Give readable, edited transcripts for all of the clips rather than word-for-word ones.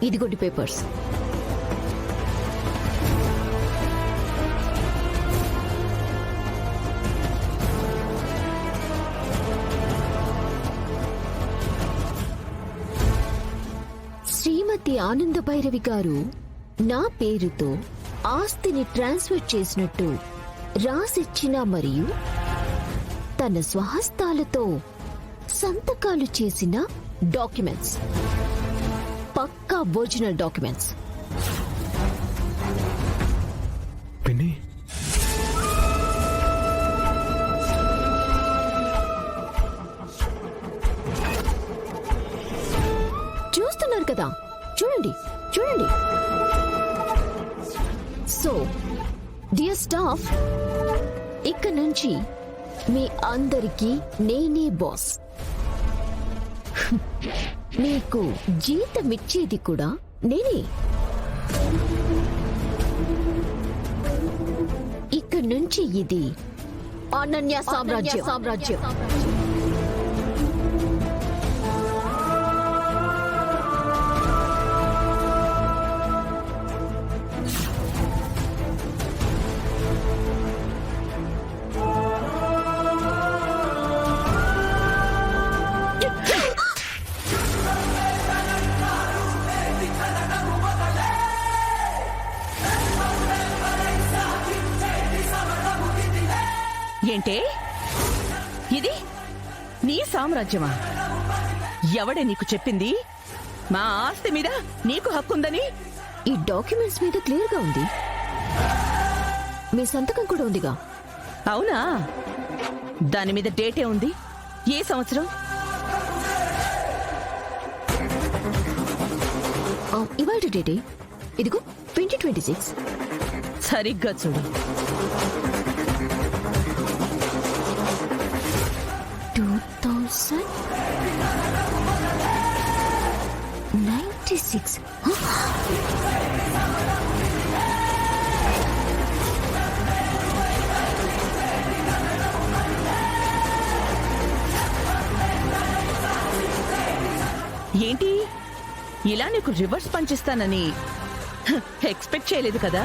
ఇదిగోండి పేపర్స్. శ్రీమతి ఆనంద భైరవి గారు నా పేరుతో ఆస్తిని ట్రాన్స్ఫర్ చేసినట్టు రాసిచ్చిన మరియు తన స్వహస్తాలతో సంతకాలు చేసిన డాక్యుమెంట్స్, పక్కా ఒరిజినల్ డాక్యుమెంట్స్. పిన్ని, చూస్తున్నారు కదా, చూడండి చూడండి. సో డియర్ స్టాఫ్, ఇక నుంచి మీ అందరికీ నేనే బాస్. మీకు జీతమిచ్చేది కూడా నేనే. ఇక నుంచి ఇది అనన్య సామ్రాజ్యం. ఏంటే ఇది నీ సామ్రాజ్యమా? ఎవడే నీకు చెప్పింది మా ఆస్తి మీద నీకు హక్కుందని? ఈ డాక్యుమెంట్స్ మీద క్లియర్ గా ఉంది, మీ సంతకం కూడా ఉందిగా. అవునా? దాని మీద డేటే ఉంది. ఏ సంవత్సరం? ఇవాళ డేటే ఇదిగో 2026. సరిగ్గా చూడు. 2096. ఏంటి ఇలా నీకు రివర్స్ పంచిస్తానని ఎక్స్పెక్ట్ చేయలేదు కదా?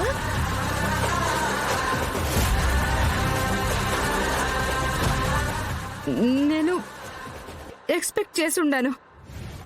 నేను ఎక్స్పెక్ట్ చేసి ఉండాను.